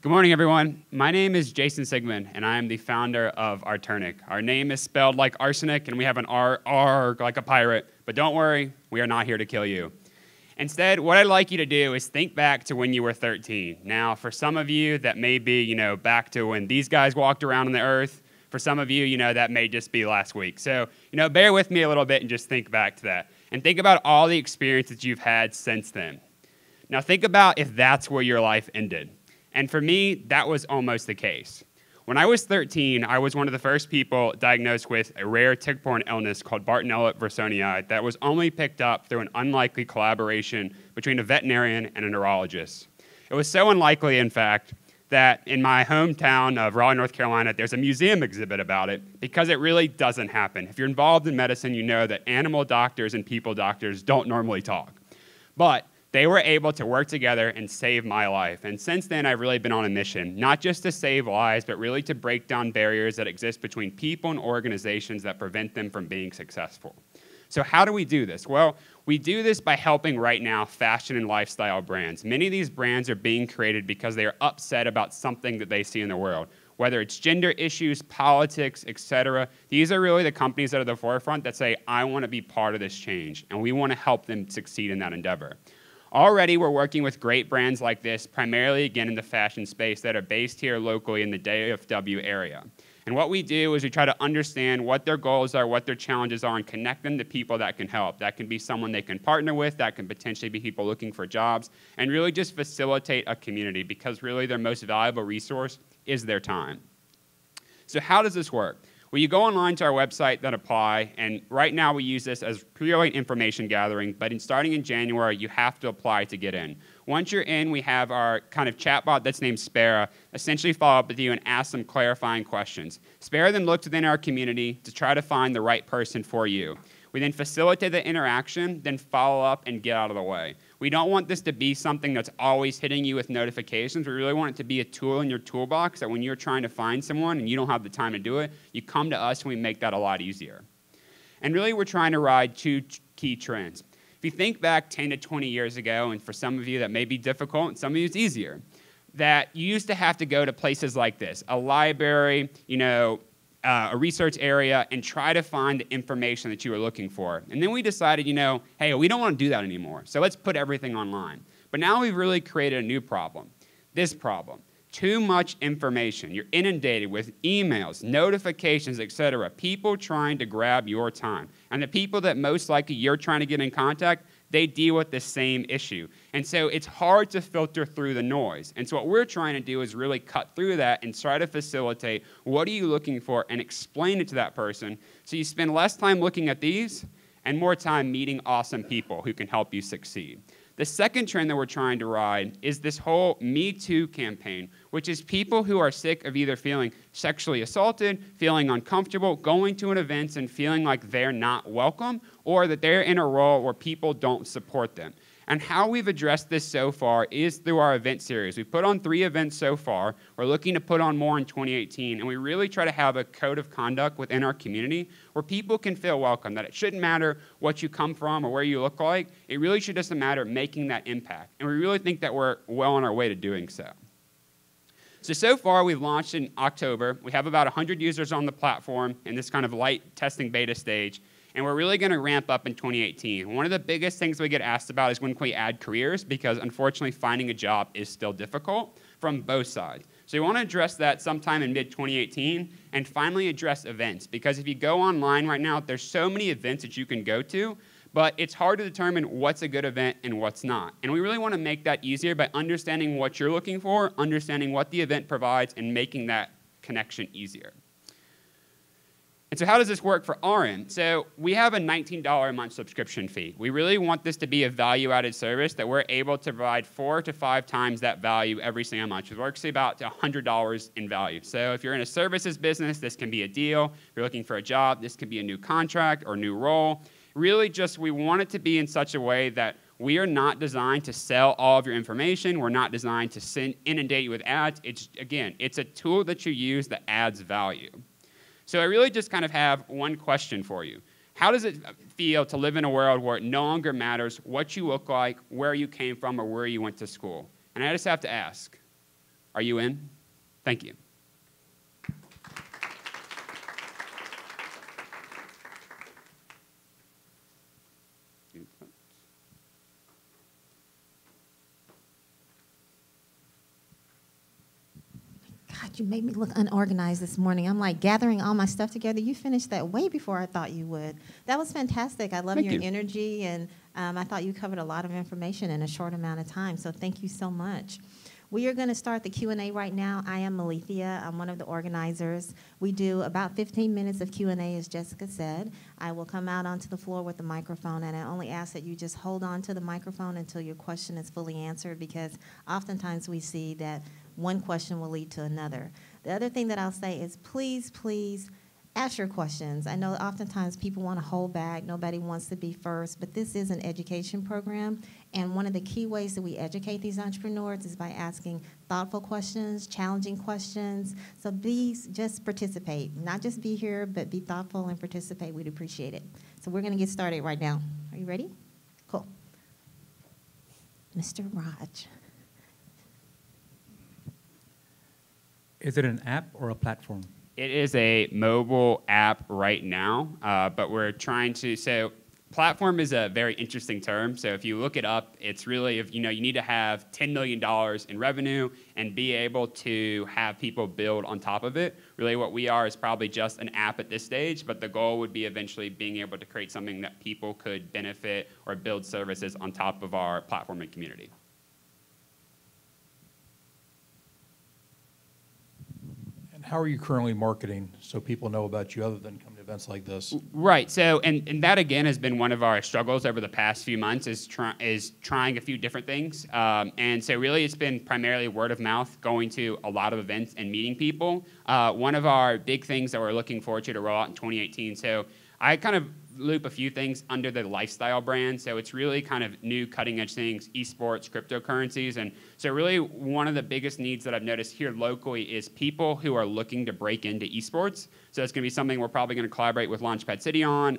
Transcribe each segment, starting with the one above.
Good morning, everyone. My name is Jason Sigmund, and I am the founder of Arternic. Our name is spelled like arsenic, and we have an R like a pirate. But don't worry, we are not here to kill you. Instead, what I'd like you to do is think back to when you were 13. Now, for some of you, that may be, back to when these guys walked around on the earth. For some of you, that may just be last week. So, bear with me a little bit and just think back to that. And think about all the experiences you've had since then. Now, think about if that's where your life ended. And for me, that was almost the case. When I was 13, I was one of the first people diagnosed with a rare tick-borne illness called Bartonella versonia that was only picked up through an unlikely collaboration between a veterinarian and a neurologist. It was so unlikely, in fact, that in my hometown of Raleigh, North Carolina, there's a museum exhibit about it because it really doesn't happen. If you're involved in medicine, you know that animal doctors and people doctors don't normally talk. But they were able to work together and save my life. And since then, I've really been on a mission, not just to save lives, but really to break down barriers that exist between people and organizations that prevent them from being successful. So how do we do this? Well, we do this by helping right now fashion and lifestyle brands. Many of these brands are being created because they are upset about something that they see in the world, whether it's gender issues, politics, etc. These are really the companies that are at the forefront that say, I want to be part of this change, and we want to help them succeed in that endeavor. Already, we're working with great brands like this, primarily, again, in the fashion space that are based here locally in the DFW area. And what we do is we try to understand what their goals are, what their challenges are, and connect them to people that can help. That can be someone they can partner with, that can potentially be people looking for jobs, and really just facilitate a community because really their most valuable resource is their time. So how does this work? Well, you go online to our website, then apply, and right now we use this as purely information gathering, but starting in January, you have to apply to get in. Once you're in, we have our kind of chatbot that's named Spera, essentially follow up with you and ask some clarifying questions. Spera then looks within our community to try to find the right person for you. We then facilitate the interaction, then follow up and get out of the way. We don't want this to be something that's always hitting you with notifications. We really want it to be a tool in your toolbox that when you're trying to find someone and you don't have the time to do it, you come to us and we make that a lot easier. And really, we're trying to ride two key trends. If you think back 10 to 20 years ago, and for some of you that may be difficult, and some of you it's easier, that you used to have to go to places like this, a library, a research area, and try to find the information that you were looking for. And then we decided, hey, we don't want to do that anymore, so let's put everything online. But now we've really created a new problem, this problem. Too much information. You're inundated with emails, notifications, etc. People trying to grab your time. And the people that most likely you're trying to get in contact, they deal with the same issue. And so it's hard to filter through the noise. And so what we're trying to do is really cut through that and try to facilitate what are you looking for and explain it to that person so you spend less time looking at these and more time meeting awesome people who can help you succeed. The second trend that we're trying to ride is this whole Me Too campaign, which is people who are sick of either feeling sexually assaulted, feeling uncomfortable, going to an event and feeling like they're not welcome, or that they're in a role where people don't support them. And how we've addressed this so far is through our event series. We've put on 3 events so far. We're looking to put on more in 2018, and we really try to have a code of conduct within our community where people can feel welcome, that it shouldn't matter what you come from or where you look like. It really should just matter making that impact. And we really think that we're well on our way to doing so. So far, we've launched in October. We have about 100 users on the platform in this kind of light testing beta stage. And we're really going to ramp up in 2018. One of the biggest things we get asked about is when can we add careers, because unfortunately finding a job is still difficult from both sides. So we want to address that sometime in mid-2018 and finally address events, because if you go online right now, there's so many events that you can go to, but it's hard to determine what's a good event and what's not. And we really want to make that easier by understanding what you're looking for, understanding what the event provides, and making that connection easier. And so how does this work for our end? So we have a $19 a month subscription fee. We really want this to be a value-added service that we're able to provide 4 to 5 times that value every single month. It works about $100 in value. So if you're in a services business, this can be a deal. If you're looking for a job, this could be a new contract or new role. Really just we want it to be in such a way that we are not designed to sell all of your information. We're not designed to inundate you with ads. It's a tool that you use that adds value. So I really just kind of have one question for you. How does it feel to live in a world where it no longer matters what you look like, where you came from, or where you went to school? And I just have to ask, Are you in? Thank you. God, you made me look unorganized this morning. I'm like gathering all my stuff together. You finished that way before I thought you would. That was fantastic. I love your energy, and I thought you covered a lot of information in a short amount of time, so thank you so much. We are going to start the Q&A right now. I am Malethia. I'm one of the organizers. We do about 15 minutes of Q&A, as Jessica said. I will come out onto the floor with the microphone, and I only ask that you just hold on to the microphone until your question is fully answered, because oftentimes we see that one question will lead to another. The other thing that I'll say is please, please ask your questions. I know oftentimes people want to hold back. Nobody wants to be first, but this is an education program, and one of the key ways that we educate these entrepreneurs is by asking thoughtful questions, challenging questions. So please just participate. Not just be here, but be thoughtful and participate. We'd appreciate it. So we're going to get started right now. Are you ready? Cool. Mr. Raj. Is it an app or a platform? It is a mobile app right now, but we're trying to, so platform is a very interesting term. So if you look it up, it's really, if you need to have $10 million in revenue and be able to have people build on top of it. Really what we are is probably just an app at this stage, but the goal would be eventually being able to create something that people could benefit or build services on top of our platform and community. How are you currently marketing so people know about you other than coming to events like this? Right. So, and that again has been one of our struggles over the past few months is trying a few different things. And so really it's been primarily word of mouth, going to a lot of events and meeting people. One of our big things that we're looking forward to roll out in 2018. So I kind of loop a few things under the lifestyle brand. So it's really kind of new cutting edge things, esports, cryptocurrencies. And so really one of the biggest needs that I've noticed here locally is people who are looking to break into esports. So it's going to be something we're probably going to collaborate with Launchpad City on,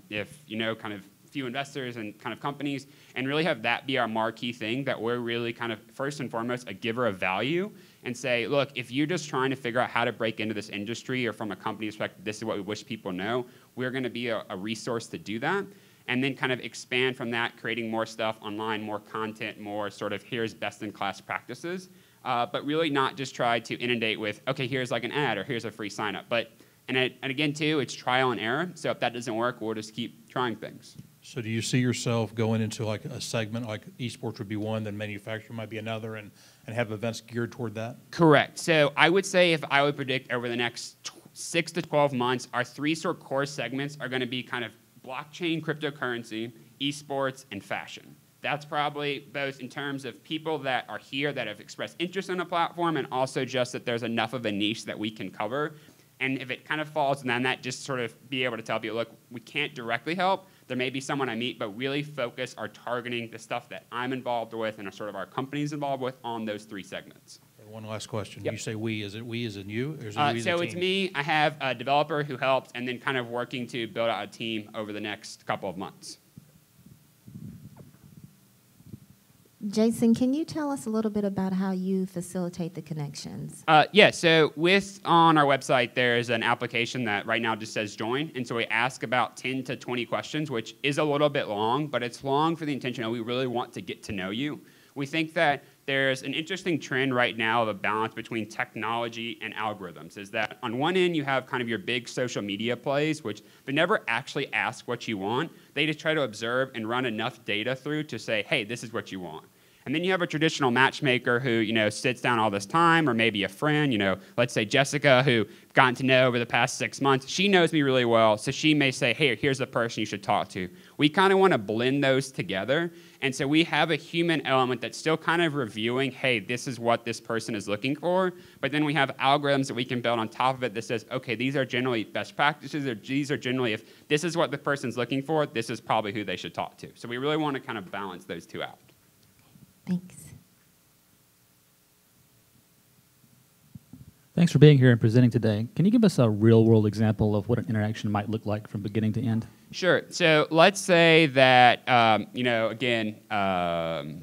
if kind of few investors and kind of companies, and really have that be our marquee thing, that we're really kind of first and foremost a giver of value, and say, look, if you're just trying to figure out how to break into this industry, or from a company perspective, this is what we wish people know, we're going to be a resource to do that. And then kind of expand from that, creating more stuff online, more content, more sort of here's best-in-class practices, but really not just try to inundate with, okay, here's like an ad or here's a free sign-up. But and again, too, it's trial and error. So if that doesn't work, we'll just keep trying things. So do you see yourself going into like a segment, like esports would be one, then manufacturing might be another, and have events geared toward that? Correct. So I would say if I would predict over the next 6 to 12 months, our three sort of core segments are going to be kind of blockchain, cryptocurrency, esports, and fashion. That's probably both in terms of people that are here that have expressed interest in a platform, and also just that there's enough of a niche that we can cover. And if it kind of falls in that, just sort of be able to tell people, look, we can't directly help. There may be someone I meet, but really focus our targeting the stuff that I'm involved with and sort of our company's involved with on those three segments. Okay, one last question. Yep. You say we. Is it we as in you? Or is it we as So a it's team? me. I have a developer who helped, and then kind of working to build out a team over the next couple of months. Jason, can you tell us a little bit about how you facilitate the connections? Yeah, so on our website, there's an application that right now just says join. And so we ask about 10 to 20 questions, which is a little bit long, but it's long for the intention of we really want to get to know you. We think that there's an interesting trend right now of a balance between technology and algorithms, is that on one end you have kind of your big social media plays, which they never actually ask what you want. They just try to observe and run enough data through to say, hey, this is what you want. And then you have a traditional matchmaker who, sits down all this time, or maybe a friend, let's say Jessica, who I've gotten to know over the past 6 months. She knows me really well, so she may say, hey, here's the person you should talk to. We kind of want to blend those together. And so we have a human element that's still kind of reviewing, hey, this is what this person is looking for. But then we have algorithms that we can build on top of it that says, okay, these are generally best practices, or these are generally, if this is what the person's looking for, this is probably who they should talk to. So we really want to kind of balance those two out. Thanks. Thanks for being here and presenting today. Can you give us a real-world example of what an interaction might look like from beginning to end? Sure. So let's say that,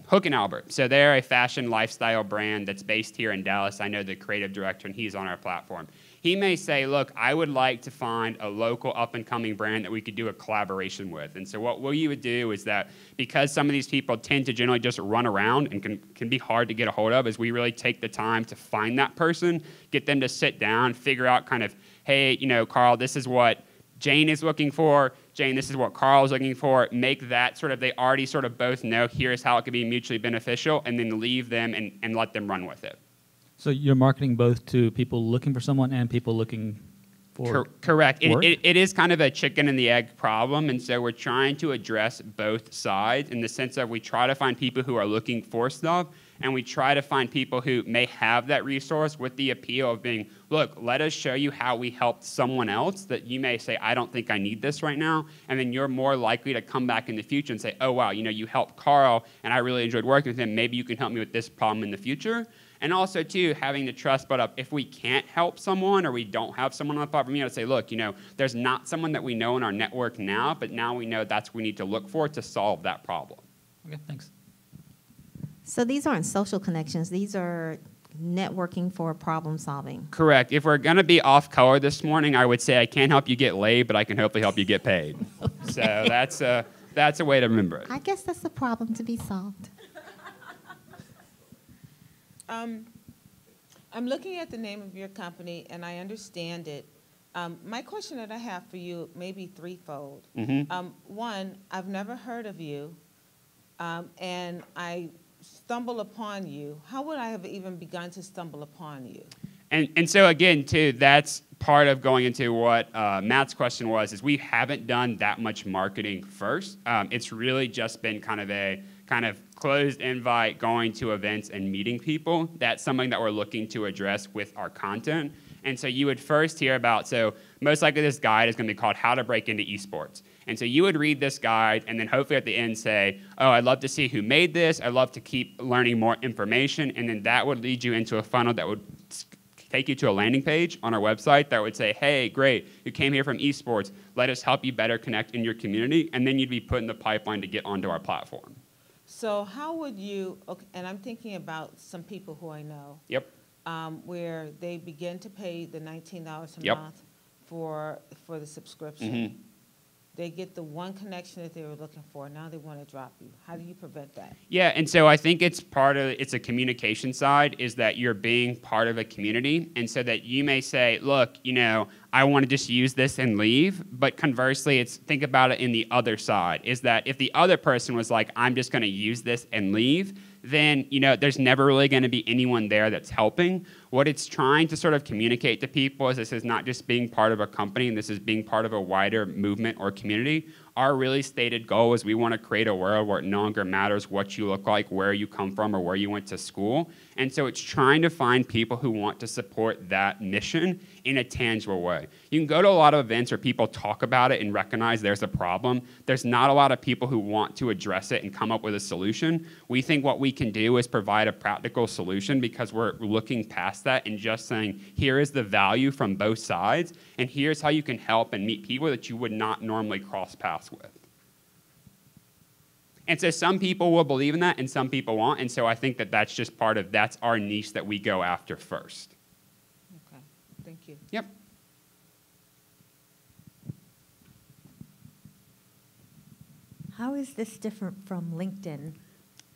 Hook and Albert. So they're a fashion lifestyle brand that's based here in Dallas. I know the creative director, and he's on our platform. He may say, look, I would like to find a local up-and-coming brand that we could do a collaboration with. And so what you would do is that because some of these people tend to generally just run around and can be hard to get a hold of, is we really take the time to find that person, get them to sit down, figure out kind of, hey, Carl, this is what Jane is looking for. Jane, this is what Carl is looking for. Make that sort of, they already sort of both know, here's how it could be mutually beneficial, and then leave them and let them run with it. So you're marketing both to people looking for someone and people looking for correct. work? It is kind of a chicken and the egg problem, and so we're trying to address both sides in the sense that we try to find people who are looking for stuff, and we try to find people who may have that resource with the appeal of being, look, let us show you how we helped someone else that you may say, I don't think I need this right now, and then you're more likely to come back in the future and say, oh, wow, you helped Carl, and I really enjoyed working with him. Maybe you can help me with this problem in the future. And also, too, having the trust built up. If we can't help someone or we don't have someone on the platform, to say, look, there's not someone that we know in our network now, but now we know that's what we need to look for to solve that problem. Okay, thanks. So these aren't social connections. These are networking for problem solving. Correct. If we're going to be off color this morning, I would say I can't help you get laid, but I can hopefully help you get paid. Okay. So that's a way to remember it. I guess that's a problem to be solved. I'm looking at the name of your company, and I understand it. My question that I have for you may be threefold. Mm-hmm. One, I've never heard of you, and I stumble upon you. How would I have even begun to stumble upon you? And so again, too, that's part of going into what Matt's question was, is we haven't done that much marketing first. It's really just been kind of closed invite, going to events and meeting people. That's something that we're looking to address with our content. And so you would first hear about, so most likely this guide is going to be called How to Break into Esports. And so you would read this guide and then hopefully at the end say, oh, I'd love to see who made this. I'd love to keep learning more information. And then that would lead you into a funnel that would take you to a landing page on our website that would say, hey, great, you came here from esports. Let us help you better connect in your community. And then you'd be put in the pipeline to get onto our platform. So how would you, okay, and I'm thinking about some people who I know. Yep. Where they begin to pay the $19 a Yep. month for the subscription. Mm-hmm. They get the one connection that they were looking for. Now they want to drop you. How do you prevent that? Yeah, and so I think it's a communication side, is that you're being part of a community, and so that you may say, look, I want to just use this and leave, but conversely, think about it in the other side, is that if the other person was like, I'm just going to use this and leave, then there's never really going to be anyone there that's helping. What it's trying to sort of communicate to people is this is not just being part of a company, and this is being part of a wider movement or community. Our really stated goal is we want to create a world where it no longer matters what you look like, where you come from, or where you went to school. And so it's trying to find people who want to support that mission in a tangible way. You can go to a lot of events where people talk about it and recognize there's a problem. There's not a lot of people who want to address it and come up with a solution. We think what we can do is provide a practical solution because we're looking past that and just saying, here is the value from both sides, and here's how you can help and meet people that you would not normally cross paths with. And so some people will believe in that and some people won't, and so I think that's just that's our niche that we go after first. Okay, thank you. Yep. How is this different from LinkedIn?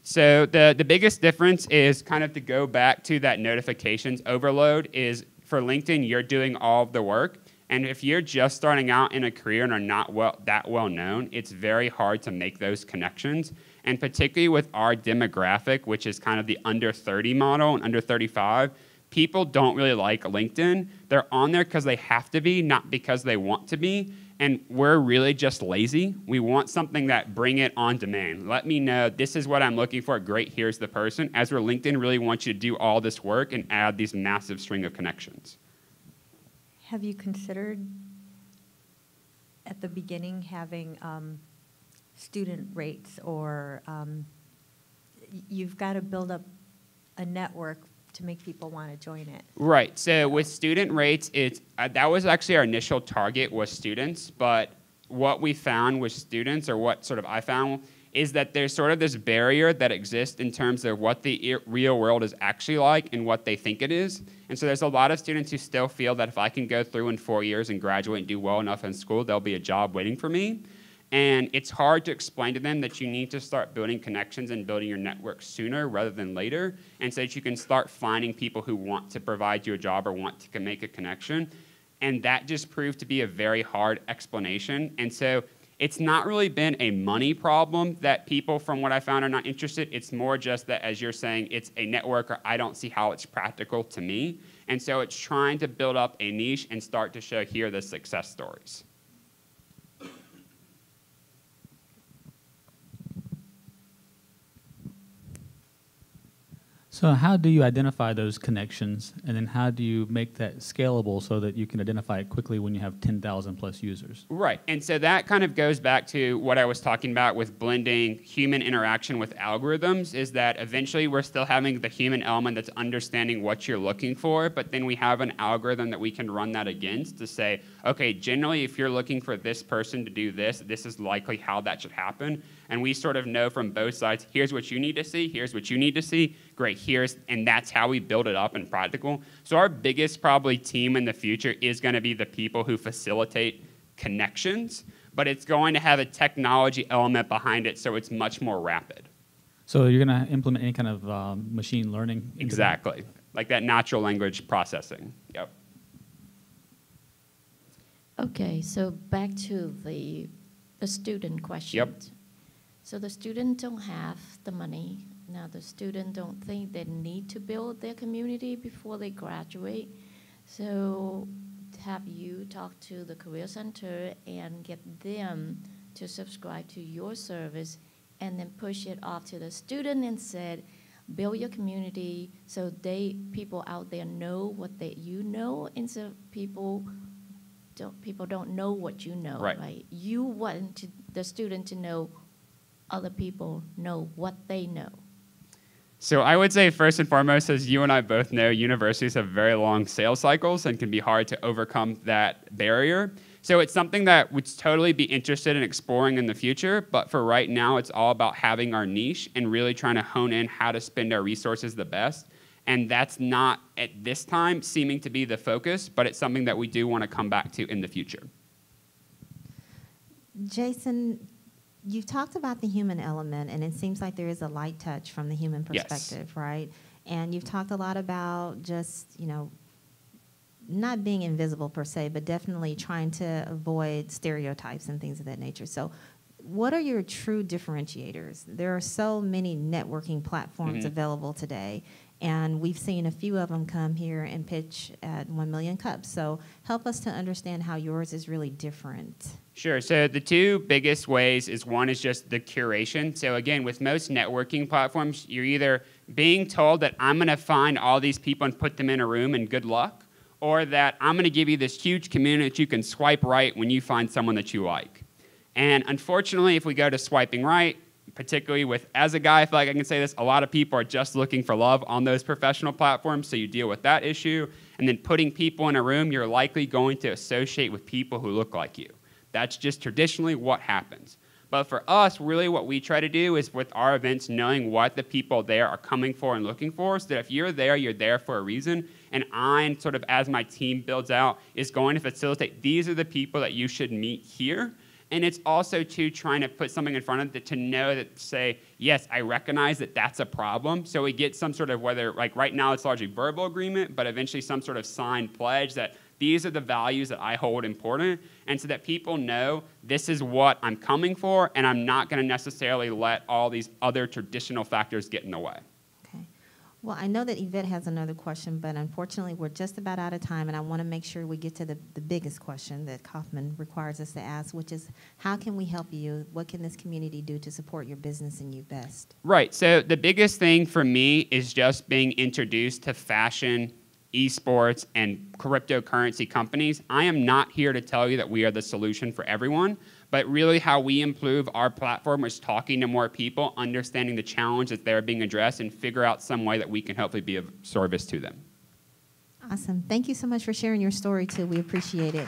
So the biggest difference is kind of to go back to that notifications overload is for LinkedIn, you're doing all of the work. And if you're just starting out in a career and are not that well known, it's very hard to make those connections. And particularly with our demographic, which is kind of the under 30 model and under 35, people don't really like LinkedIn. They're on there because they have to be, not because they want to be. And we're really just lazy. We want something that bring it on demand. Let me know, this is what I'm looking for. Great, here's the person. As where LinkedIn really wants you to do all this work and add these massive string of connections. Have you considered at the beginning having student rates, or you've got to build up a network to make people want to join it? Right. So with student rates, it's that was actually our initial target was students, but what we found with students, or what sort of I found, is that there's sort of this barrier that exists in terms of what the real world is actually like and what they think it is. And so there's a lot of students who still feel that if I can go through in 4 years and graduate and do well enough in school, there'll be a job waiting for me. And it's hard to explain to them that you need to start building connections and building your network sooner rather than later, and so that you can start finding people who want to provide you a job or want to make a connection. And that just proved to be a very hard explanation. And so it's not really been a money problem that people, from what I found, are not interested. It's more just that, as you're saying, it's a network, or I don't see how it's practical to me. And so it's trying to build up a niche and start to show here the success stories. So how do you identify those connections, and then how do you make that scalable so that you can identify it quickly when you have 10,000 plus users? Right, and so that kind of goes back to what I was talking about with blending human interaction with algorithms, is that eventually we're still having the human element that's understanding what you're looking for, but then we have an algorithm that we can run that against to say, okay, generally if you're looking for this person to do this, this is likely how that should happen. And we sort of know from both sides, here's what you need to see, here's what you need to see, great, and that's how we build it up in practical. So our biggest probably team in the future is going to be the people who facilitate connections, but it's going to have a technology element behind it, so it's much more rapid. So you're going to implement any kind of machine learning? Exactly, like that natural language processing, yep. Okay, so back to the student question. Yep. So the student don't have the money. Now the student don't think they need to build their community before they graduate. So have you talked to the Career Center and get them to subscribe to your service and then push it off to the student and said, build your community so people out there know what you know, and so people don't know what you know, right? You want the student to know other people know what they know. So I would say first and foremost, as you and I both know, universities have very long sales cycles and can be hard to overcome that barrier. So it's something that would totally be interested in exploring in the future, but for right now, it's all about having our niche and really trying to hone in how to spend our resources the best. And that's not, at this time, seeming to be the focus, but it's something that we do want to come back to in the future. Jason, you've talked about the human element, and it seems like there is a light touch from the human perspective, yes, right? And you've talked a lot about just, not being invisible per se, but definitely trying to avoid stereotypes and things of that nature. So what are your true differentiators? There are so many networking platforms available today, and we've seen a few of them come here and pitch at 1 Million Cups. So help us to understand how yours is really different. Sure. So the two biggest ways is one is just the curation. So again, with most networking platforms, you're either being told that I'm going to find all these people and put them in a room and good luck, or that I'm going to give you this huge community that you can swipe right when you find someone that you like. And unfortunately, if we go to swiping right, particularly as a guy, I feel like I can say this, a lot of people are just looking for love on those professional platforms, so you deal with that issue. And then putting people in a room, you're likely going to associate with people who look like you. That's just traditionally what happens. But for us, really what we try to do is with our events, knowing what the people there are coming for and looking for, so that if you're there for a reason. And I, sort of as my team builds out, is going to facilitate, these are the people that you should meet here. And it's also trying to put something in front of it to know that, say, yes, I recognize that that's a problem. So we get some sort of, whether, like right now it's largely verbal agreement, but eventually some sort of signed pledge that these are the values that I hold important, and so that people know this is what I'm coming for, and I'm not going to necessarily let all these other traditional factors get in the way. Okay. Well, I know that Yvette has another question, but unfortunately we're just about out of time, and I want to make sure we get to the biggest question that Kaufman requires us to ask, which is, how can we help you? What can this community do to support your business and you best? Right. So the biggest thing for me is just being introduced to fashion, esports, and cryptocurrency companies. I am not here to tell you that we are the solution for everyone, But really how we improve our platform is talking to more people, understanding the challenge that they're being addressed, and figure out some way that we can hopefully be of service to them. Awesome. Thank you so much for sharing your story, too. We appreciate it.